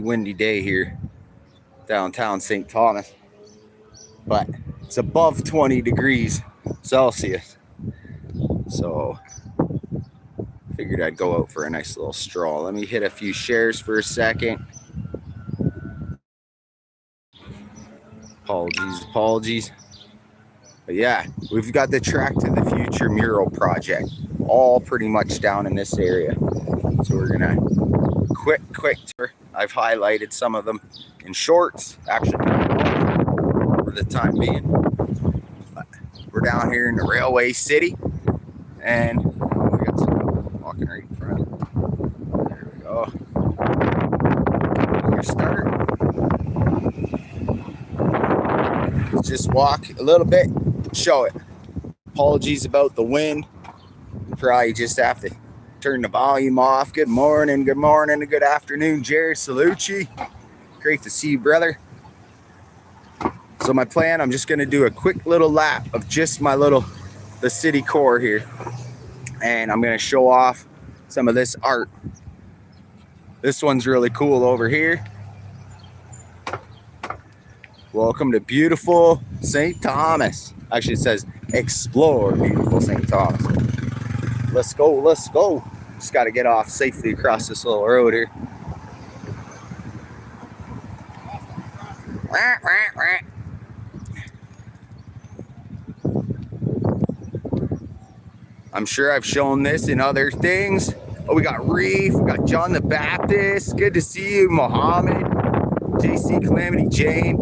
windy day here downtown St. Thomas, but it's above 20 degrees Celsius, so figured I'd go out for a nice little stroll. Let me hit a few shares for a second. Apologies. But yeah, we've got the Track to the Future mural project all pretty much down in this area. So we're gonna quick tour. I've highlighted some of them in shorts, actually, for the time being. But we're down here in the Railway City, and we got some walking right in front. There we go. We're start. Just walk a little bit, show it. Apologies about the wind. Probably just have to turn the volume off. Good morning, and good afternoon, Jerry Salucci. Great to see you, brother. So my plan, I'm just gonna do a quick little lap of just the city core here. And I'm gonna show off some of this art. This one's really cool over here. Welcome to beautiful St. Thomas. Actually, it says explore beautiful St. Thomas. Let's go. Just got to get off safely across this little road here. I'm sure I've shown this in other things. Oh, we got Reef, we got John the Baptist. Good to see you, Mohammed, JC Calamity Jane.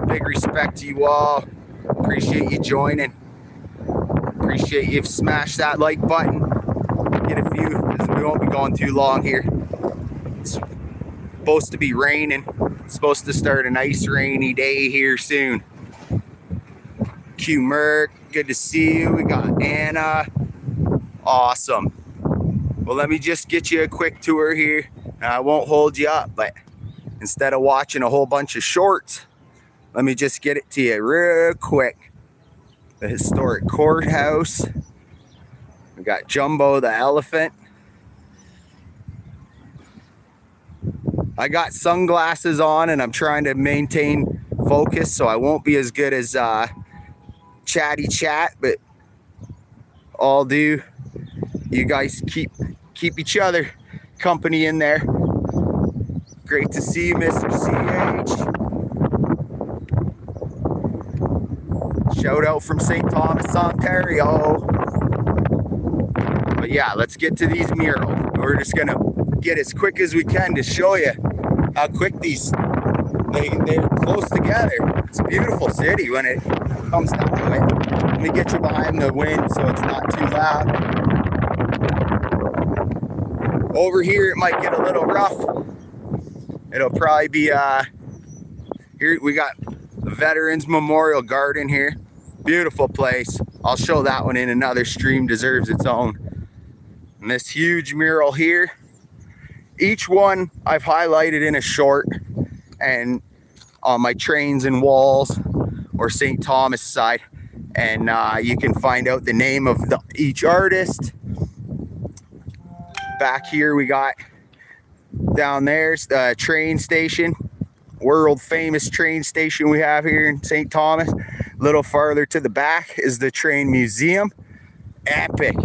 Big respect to you all. Appreciate you joining. Appreciate you've smashed that like button. Get a few, because we won't be going too long here. It's supposed to be raining. It's supposed to start a nice rainy day here soon. Q Merck, good to see you. We got Anna. Awesome. Well, let me just get you a quick tour here. I won't hold you up, but instead of watching a whole bunch of shorts, let me just get it to you real quick. The historic courthouse. We got Jumbo the elephant. I got sunglasses on and I'm trying to maintain focus, so I won't be as good as chatty chat, but all do. You guys keep each other company in there. Great to see you, Mr. CH. Shout out from St. Thomas, Ontario. But yeah, let's get to these murals. We're just gonna get as quick as we can to show you how quick they're close together. It's a beautiful city when it comes down to it. Let me get you behind the wind so it's not too loud. Over here it might get a little rough. It'll probably be here we got the Veterans Memorial Garden here. Beautiful place. I'll show that one in another stream, deserves its own. And this huge mural here. Each one I've highlighted in a short and on my Trains and Walls or St. Thomas side. And you can find out the name of each artist. Back here we got, down there's the train station. World famous train station we have here in St. Thomas. A little farther to the back is the train museum. Epic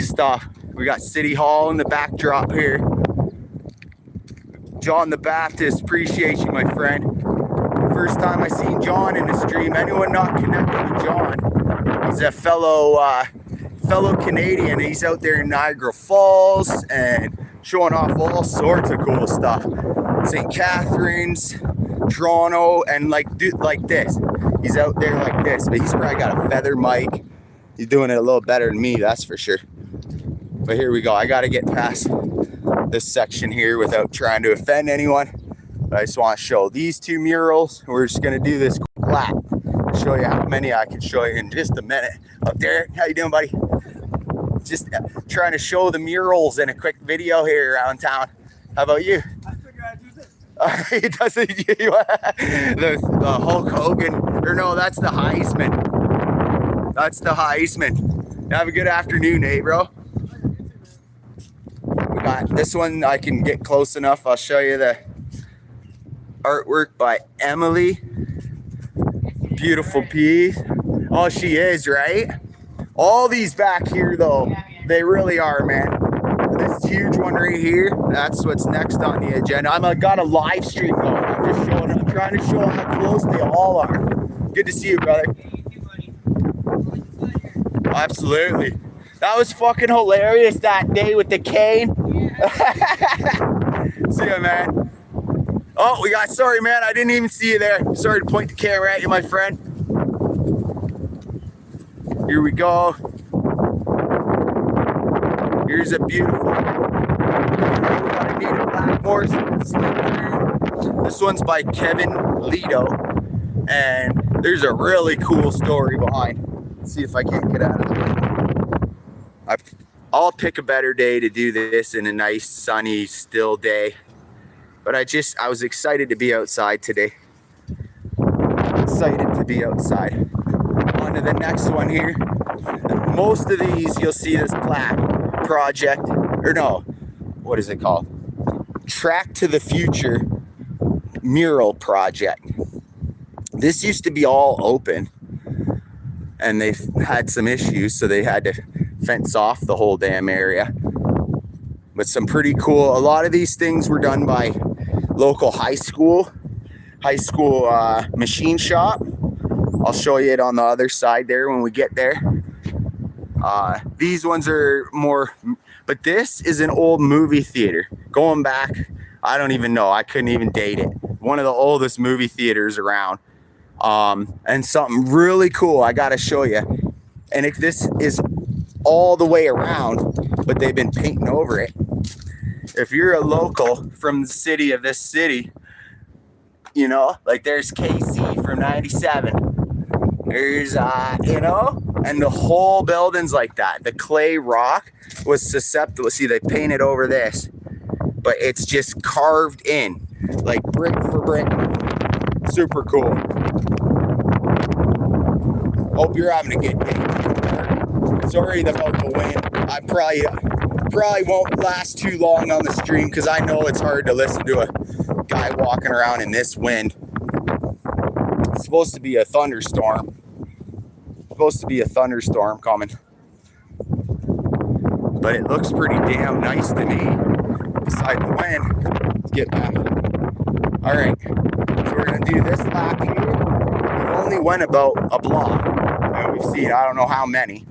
stuff. We got City Hall in the backdrop here. John the Baptist, appreciate you, my friend. First time I seen John in the stream. Anyone not connected with John? He's a fellow Canadian. He's out there in Niagara Falls and showing off all sorts of cool stuff. St. Catharines, Toronto, and like this. He's out there like this, but he's probably got a feather mic. He's doing it a little better than me, that's for sure. But here we go. I got to get past this section here without trying to offend anyone. But I just want to show these two murals. We're just going to do this quick lap. I'll show you how many I can show you in just a minute. Oh, Derek, how you doing, buddy? Just trying to show the murals in a quick video here around town. How about you? I figured I'd do this. He doesn't. The Hulk Hogan, or no, that's the Heisman. That's the Heisman. Have a good afternoon, bro. We got this one. I can get close enough. I'll show you the artwork by Emily. Beautiful piece. Oh, she is, right? All these back here, though, they really are, man. This huge one right here, that's what's next on the agenda. I got a live stream though. I'm trying to show how close they all are. Good to see you, brother. Absolutely. That was fucking hilarious that day with the cane. See ya, man. Oh, sorry, man. I didn't even see you there. Sorry to point the camera at you, my friend. Here we go. Here's a beautiful. We got a native black horse. This one's by Kevin Lido, and there's a really cool story behind. Let's see if I can't get out of the way. I'll pick a better day to do this in a nice, sunny, still day. But I was excited to be outside today. Excited to be outside. On to the next one here. Most of these, you'll see this plaque. Project, or no, what is it called? Track to the Future mural project. This used to be all open, and they've had some issues, so they had to fence off the whole damn area. But some pretty cool. A lot of these things were done by local high school machine shop. I'll show you it on the other side there when we get there. These ones are more, but this is an old movie theater going back. I don't even know. I couldn't even date it. One of the oldest movie theaters around. And something really cool I got to show you. And if this is all the way around, but they've been painting over it. If you're a local from the city of this city, you know, like there's KC from 97. There's, and the whole building's like that. The clay rock was susceptible. See, they painted over this, but it's just carved in, like brick for brick. Super cool. Hope you're having a good day. Sorry about the wind. I probably won't last too long on the stream because I know it's hard to listen to a guy walking around in this wind. It's supposed to be a thunderstorm. Coming. But it looks pretty damn nice to me. Beside the wind. Let's get back. Alright. So we're gonna do this lap here. We've only went about a block. And we've seen I don't know how many.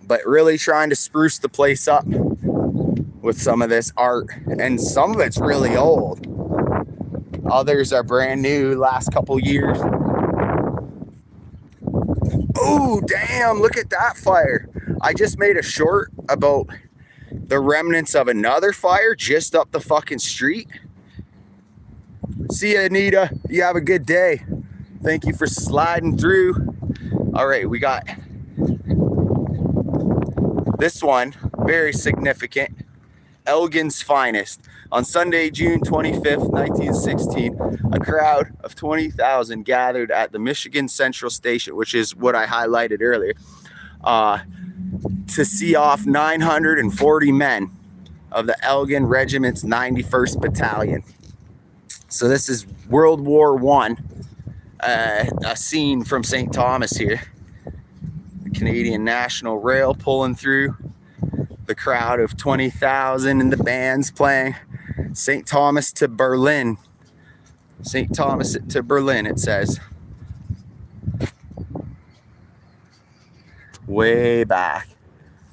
But really trying to spruce the place up with some of this art. And some of it's really old. Others are brand new, last couple years. Oh, damn, look at that fire. I just made a short about the remnants of another fire just up the fucking street. See ya, Anita. You have a good day. Thank you for sliding through. All right, we got this one, very significant. Elgin's Finest. On Sunday, June 25th, 1916, a crowd of 20,000 gathered at the Michigan Central Station, which is what I highlighted earlier, to see off 940 men of the Elgin Regiment's 91st Battalion. So this is World War I, a scene from St. Thomas here. The Canadian National Rail pulling through. The crowd of 20,000 and the band's playing. St. Thomas to Berlin. St. Thomas to Berlin, it says. Way back.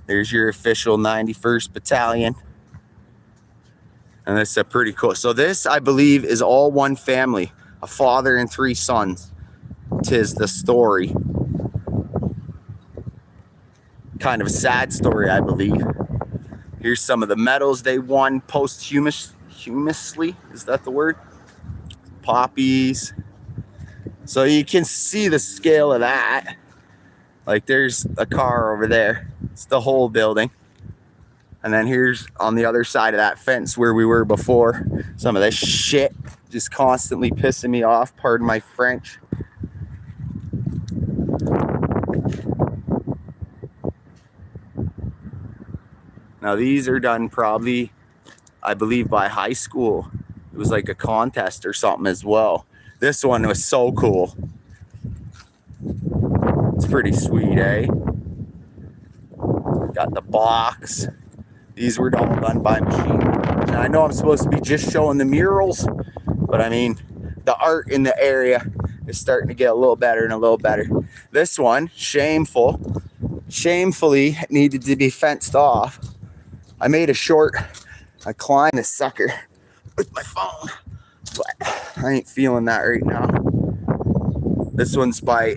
There's your official 91st Battalion. And that's a pretty cool. So this, I believe, is all one family. A father and 3 sons. 'Tis the story. Kind of a sad story, I believe. Here's some of the medals they won posthumously. Is that the word? Poppies. So you can see the scale of that. Like there's a car over there. It's the whole building. And then here's on the other side of that fence where we were before. Some of this shit just constantly pissing me off. Pardon my French. Now these are done probably, I believe, by high school. It was like a contest or something as well. This one was so cool. It's pretty sweet, eh? Got the box. These were all done by machine. And I know I'm supposed to be just showing the murals, but I mean, the art in the area is starting to get a little better and a little better. This one, shamefully needed to be fenced off. I made a short, I climbed this sucker with my phone, but I ain't feeling that right now. This one's by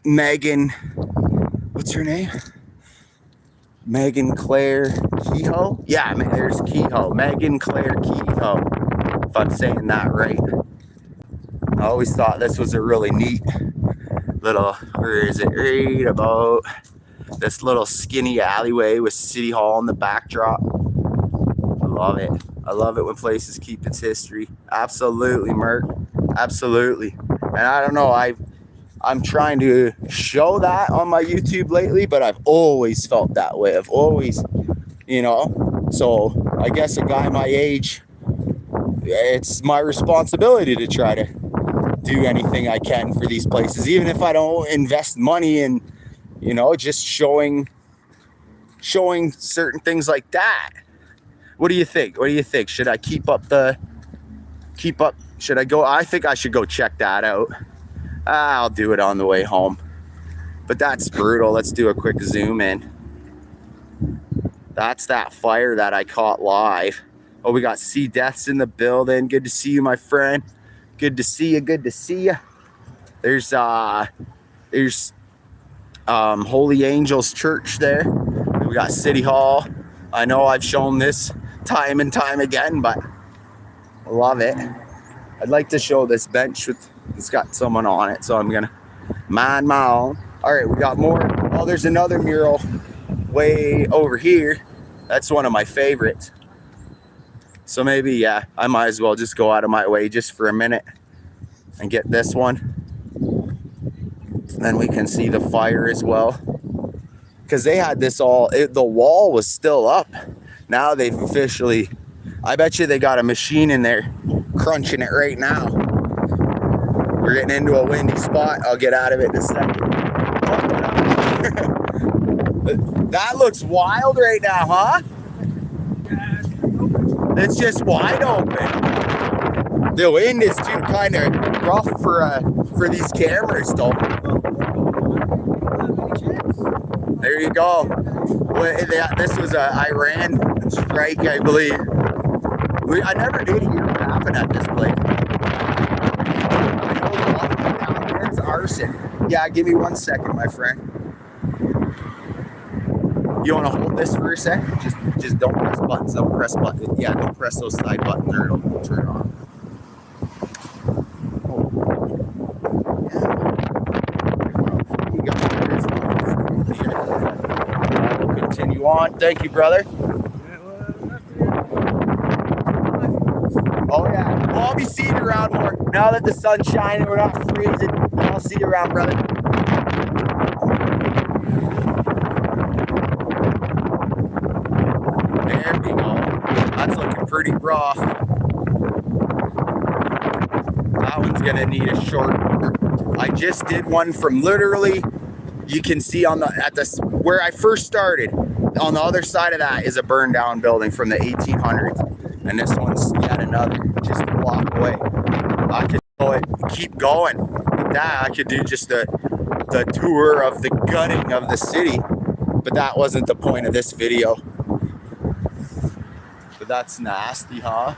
Megan, what's her name? Megan Claire Kehoe? Yeah, there's Kehoe. Megan Claire Kehoe, if I'm saying that right. I always thought this was a really neat little, where is it? Right about this little skinny alleyway with City Hall in the backdrop. I love it. I love it when places keep its history. Absolutely, Mert. Absolutely. And I don't know, I'm trying to show that on my YouTube lately, but I've always felt that way. I've always, you know, so I guess a guy my age, it's my responsibility to try to do anything I can for these places, even if I don't invest money in, you know, just showing certain things like that. What do you think? What do you think? Should I keep up, should I go? I think I should go check that out. I'll do it on the way home. But that's brutal. Let's do a quick zoom in. That's that fire that I caught live. Oh, we got Sea Deaths in the building. Good to see you, my friend. Good to see you. Good to see you. There's Holy Angels Church there. We got City Hall. I know I've shown this time and time again, but I love it. I'd like to show this bench with, it's got someone on it, so I'm gonna mind my own. All right, we got more. Oh, there's another mural way over here. That's one of my favorites. So maybe, yeah, I might as well just go out of my way just for a minute and get this one. Then we can see the fire as well. Because they had this all, the wall was still up. Now they've officially, I bet you they got a machine in there crunching it right now. We're getting into a windy spot. I'll get out of it in a second. That looks wild right now, huh? It's just wide open. The wind is too kind of rough for these cameras, though. There you go. This was an Iran strike, I believe. I never did hear what happened at this place. I know a lot of people down here is arson. Yeah, give me 1 second, my friend. You want to hold this for a sec? Just don't press buttons. Don't press buttons. Yeah, don't press those side buttons or it'll turn on. We'll continue on. Thank you, brother. Oh yeah. Well, I'll be seeing you around more. Now that the sun's shining, we're not freezing. I'll see you around, brother. There we go. That's looking pretty rough. That one's gonna need a short. I just did one from literally, you can see on the where I first started. On the other side of that is a burned down building from the 1800s. And this one's yet another, just a block away. I could keep going with that. I could do just the tour of the gutting of the city, but that wasn't the point of this video. But that's nasty, huh?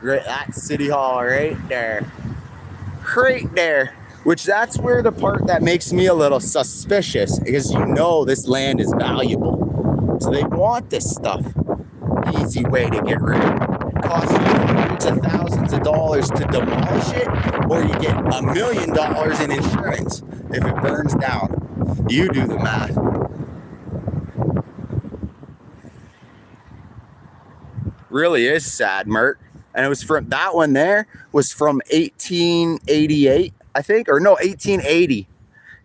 Right, that's City Hall right there. Right there. Which that's where the part that makes me a little suspicious, because you know this land is valuable. So they want this stuff. Easy way to get rid of it. It costs you hundreds of thousands of dollars to demolish it, or you get $1 million in insurance if it burns down. You do the math. Really is sad, Mert. And it was from, that one there was from 1888, I think, or no, 1880.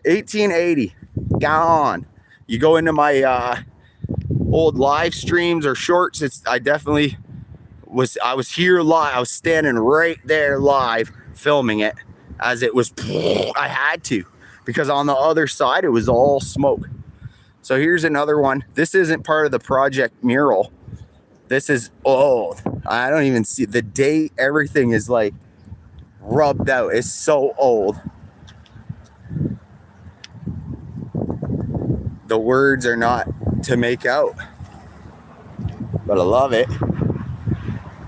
1880. Gone. You go into my old live streams or shorts, I definitely I was here live. I was standing right there live filming it as it was. I had to, because on the other side it was all smoke. So here's another one. This isn't part of the project mural. This is old. I don't even see the date. Everything is like rubbed out. It's so old. The words are not to make out, but I love it.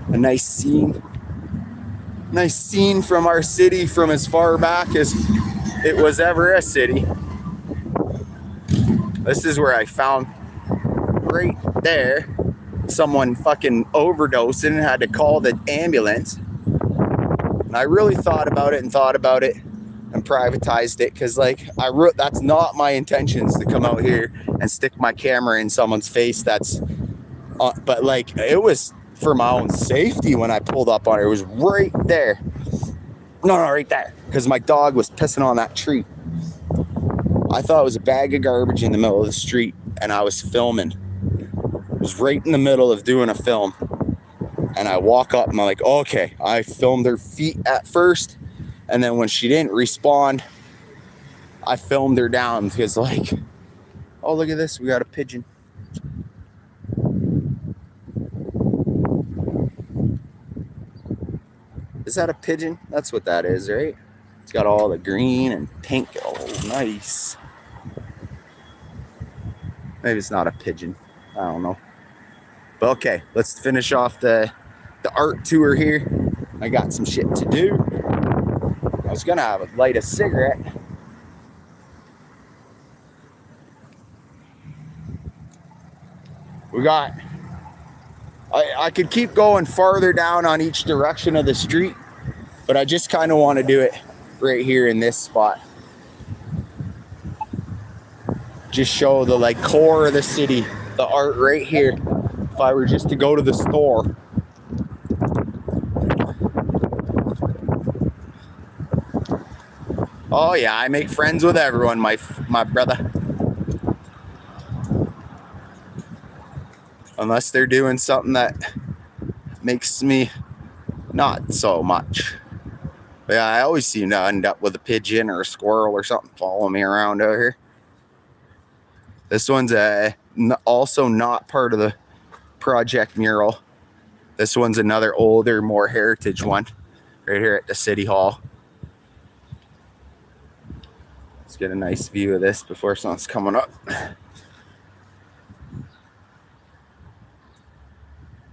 A nice scene. Nice scene from our city from as far back as it was ever a city. This is where I found right there someone fucking overdosing and had to call the ambulance. And I really thought about it and privatized it, because like that's not my intentions to come out here and stick my camera in someone's face. But like it was for my own safety when I pulled up on it. It was right there. No, right there, because my dog was pissing on that tree. I thought it was a bag of garbage in the middle of the street, and I was filming. It was right in the middle of doing a film, and I walk up and I'm like, okay. I filmed her feet at first, and then when she didn't respond, I filmed her down, because like, oh, look at this, we got a pigeon. Is that a pigeon? That's what that is, right? It's got all the green and pink. Oh, nice. Maybe it's not a pigeon. I don't know. But okay, let's finish off the art tour here. I got some shit to do. I was gonna light a cigarette. We got... I could keep going farther down on each direction of the street, but I just kind of want to do it right here in this spot. Just show the like core of the city, the art right here. If I were just to go to the store. Oh yeah, I make friends with everyone, my brother. Unless they're doing something that makes me not so much. But yeah, I always seem to end up with a pigeon or a squirrel or something following me around over here. This one's also not part of the project mural. This one's another older, more heritage one right here at the City Hall. Let's get a nice view of this before something's coming up.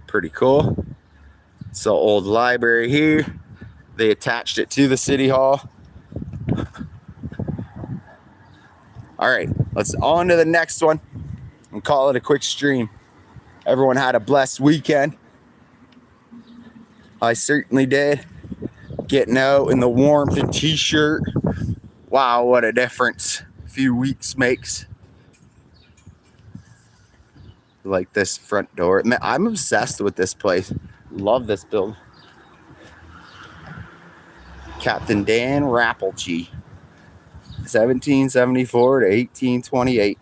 Pretty cool. So old library here. They attached it to the City Hall. All right, let's on to the next one and call it a quick stream. Everyone had a blessed weekend. I certainly did. Getting out in the warmth and t-shirt. Wow, what a difference a few weeks makes. Like this front door. Man, I'm obsessed with this place. Love this building. Captain Dan Rappelgee, 1774 to 1828.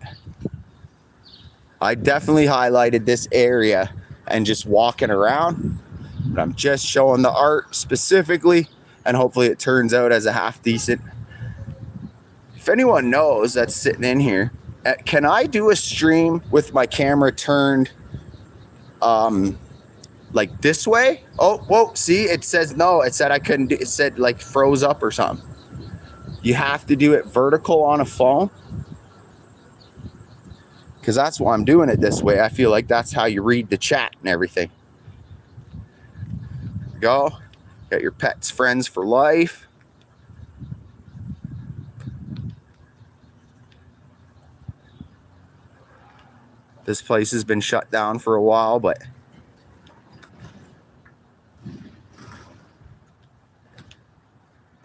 I definitely highlighted this area and just walking around, but I'm just showing the art specifically, and hopefully it turns out as a half decent. If anyone knows that's sitting in here, can I do a stream with my camera turned like this way? Oh, whoa, see, it says no. It said I couldn't do it. It said like froze up or something. You have to do it vertical on a phone, because that's why I'm doing it this way. I feel like that's how you read the chat and everything. Go. Got your pets friends for life. This place has been shut down for a while, but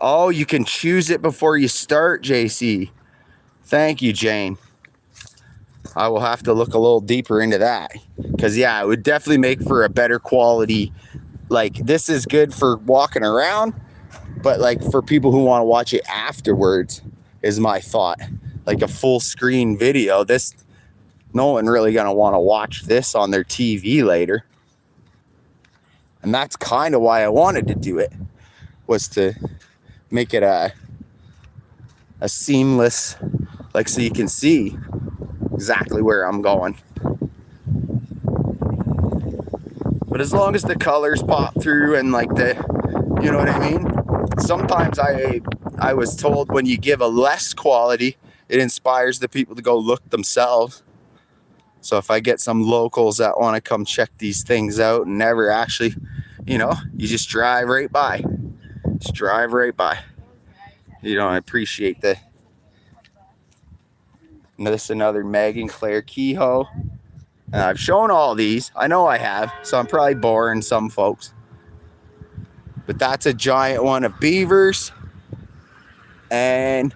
oh, you can choose it before you start, JC. Thank you, Jane. I will have to look a little deeper into that, because yeah, it would definitely make for a better quality. Like, this is good for walking around, but like for people who want to watch it afterwards is my thought. Like a full screen video. This no one really gonna want to watch this on their TV later. And that's kind of why I wanted to do it, was to make it a seamless, like, so you can see exactly where I'm going. But as long as the colors pop through and like the, you know what I mean? Sometimes I was told when you give a less quality, it inspires the people to go look themselves. So if I get some locals that want to come check these things out and never actually, you know, you just drive right by. Just drive right by. You know, I appreciate the. This is another Megan Claire Kehoe. And I've shown all these. I know I have, so I'm probably boring some folks. But that's a giant one of beavers. And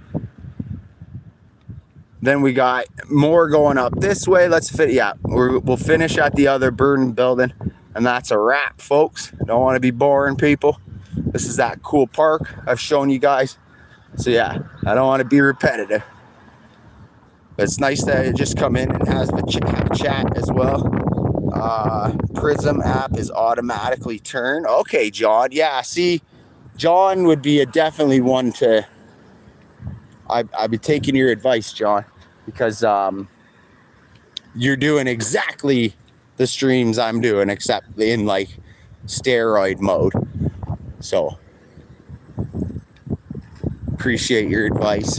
then we got more going up this way. We'll finish at the other burn building. And that's a wrap, folks. Don't want to be boring people. This is that cool park I've shown you guys. So yeah, I don't want to be repetitive. But it's nice that it just come in and have a chat as well. Prism app is automatically turned. Okay, John. Yeah, see, John would be definitely one to... I'd be taking your advice, John, because you're doing exactly the streams I'm doing, except in like steroid mode. So appreciate your advice.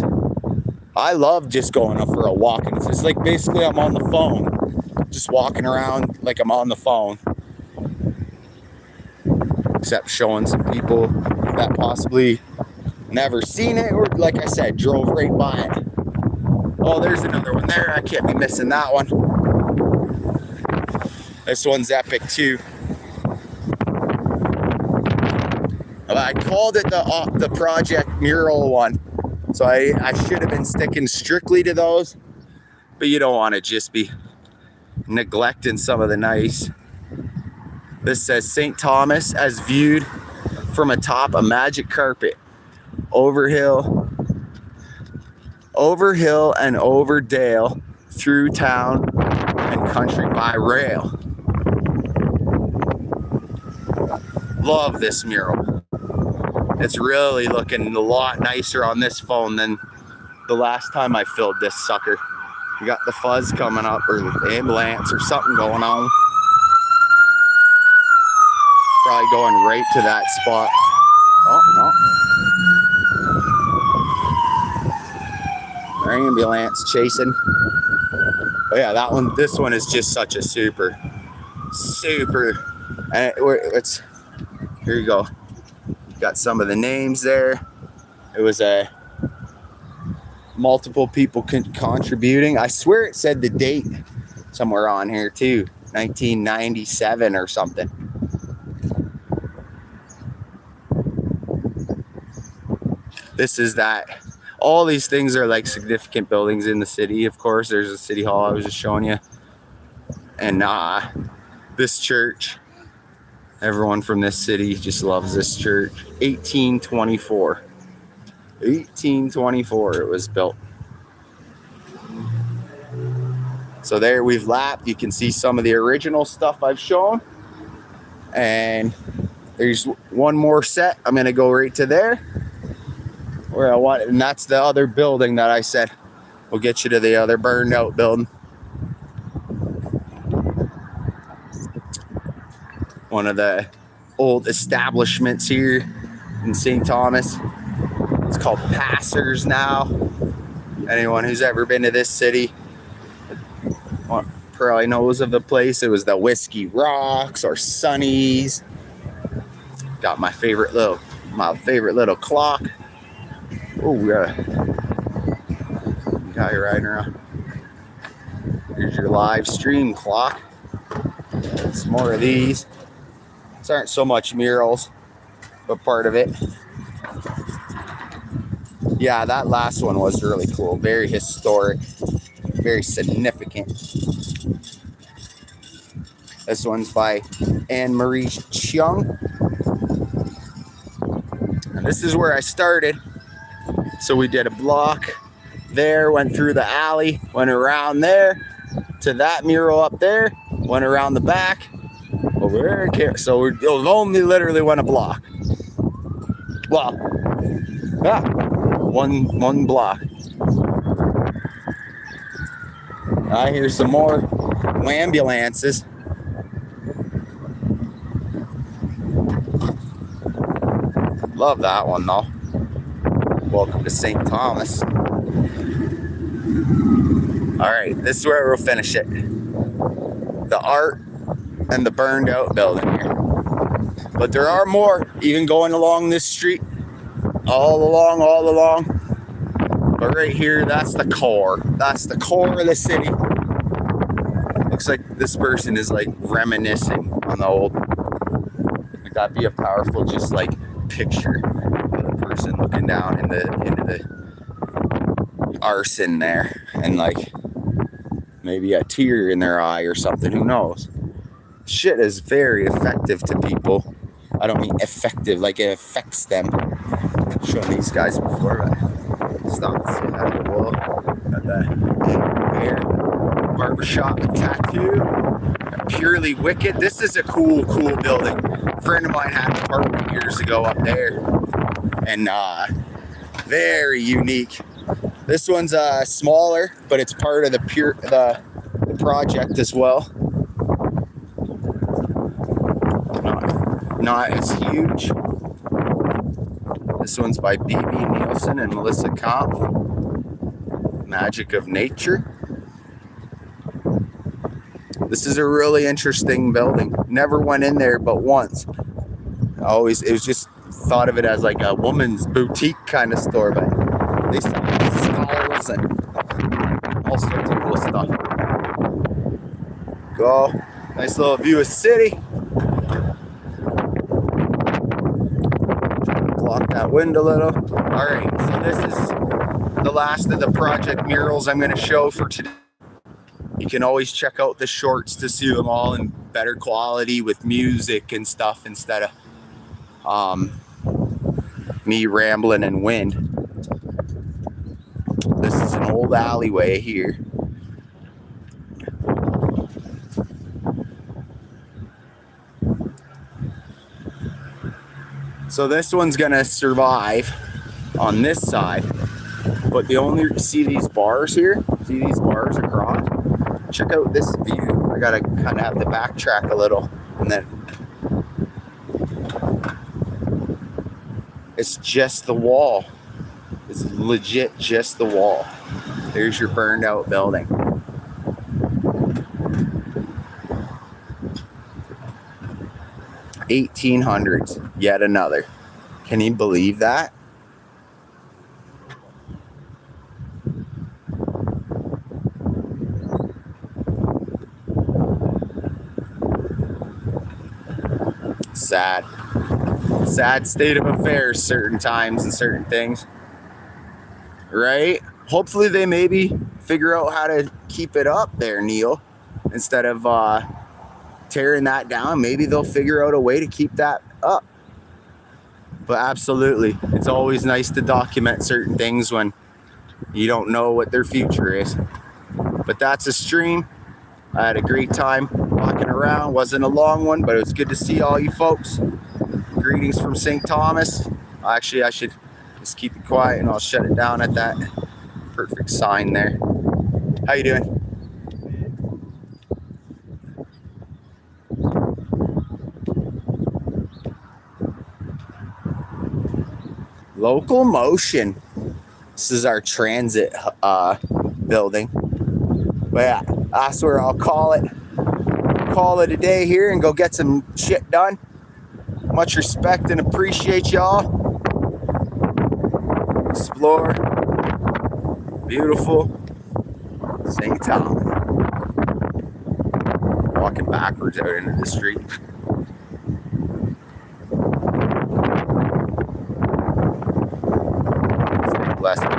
I love just going up for a walk, and it's like basically I'm on the phone, just walking around like I'm on the phone, except showing some people that possibly never seen it, or like I said, drove right by it. Oh, there's another one there. I can't be missing that one. This one's epic too. I called it the Project Mural one. So I should have been sticking strictly to those, but you don't want to just be neglecting some of the nice. This says St. Thomas as viewed from atop a magic carpet, over hill and over dale, through town and country by rail. Love this mural. It's really looking a lot nicer on this phone than the last time I filled this sucker. You got the fuzz coming up, or the ambulance or something going on. Probably going right to that spot. Oh, no. Ambulance chasing. Oh yeah, this one is just such a super. And it's here you go. Got some of the names there. It was multiple people contributing. I swear it said the date somewhere on here too, 1997 or something. This is that. All these things are like significant buildings in the city. Of course, there's a city hall I was just showing you, and this church. Everyone from this city just loves this church. 1824. 1824 it was built. So there we've lapped. You can see some of the original stuff I've shown. And there's one more set. I'm going to go right to there where I want it. And that's the other building that I said will get you to the other burned out building. One of the old establishments here in St. Thomas. It's called Passers now. Anyone who's ever been to this city probably knows of the place. It was the Whiskey Rocks or Sonny's. Got my favorite little clock. Oh, we got a guy riding around. Here's your live stream clock. Some more of these. These aren't so much murals, but part of it. Yeah, that last one was really cool. Very historic, very significant. This one's by Anne-Marie Chung. And this is where I started. So we did a block there, went through the alley, went around there to that mural up there, went around the back, over here. So it only literally went a block. Well, yeah, one block. I hear some more ambulances. Love that one though. Welcome to St. Thomas. All right, this is where we'll finish it. The art and the burned out building here. But there are more, even going along this street, all along. But right here, that's the core. That's the core of the city. Looks like this person is like reminiscing on the old. Like that'd be a powerful, just like picture of the person looking down into the arson there, and like maybe a tear in their eye or something. Who knows? Shit is very effective to people. I don't mean effective like it affects them. I've shown these guys before, but stop and say hi to the wall. Got that hair, barbershop, and tattoo. Purely Wicked. This is a cool building. A friend of mine had an apartment years ago up there, and very unique. This one's smaller, but it's part of the project as well. Not as huge. This one's by B.B. Nielsen and Melissa Kampf. Magic of Nature. This is a really interesting building. Never went in there but once. It was just thought of it as like a woman's boutique kind of store, but they sell skulls and all sorts of cool stuff. Go. Nice little view of city. Block that window a little. Alright, so this is the last of the project murals I'm going to show for today. You can always check out the shorts to see them all in better quality with music and stuff instead of me rambling and wind. This is an old alleyway here. So this one's gonna survive on this side, but see these bars here? See these bars across? Check out this view. I gotta kind of have to backtrack a little, and then it's just the wall. It's legit just the wall. There's your burned out building. $1800s, yet another. Can you believe that? Sad state of affairs certain times and certain things, right? Hopefully they maybe figure out how to keep it up there, Neil, instead of tearing that down. Maybe they'll figure out a way to keep that up. But absolutely, it's always nice to document certain things when you don't know what their future is. But that's a stream. I had a great time walking around. Wasn't a long one, but it was good to see all you folks. Greetings from St. Thomas. Actually, I should just keep it quiet and I'll shut it down at that perfect sign there. How you doing? Local Motion. This is our transit building. But yeah, that's where I'll call it a day here and go get some shit done. Much respect and appreciate y'all. Explore beautiful St. Thomas. Walking backwards out into the street. Stay blessed.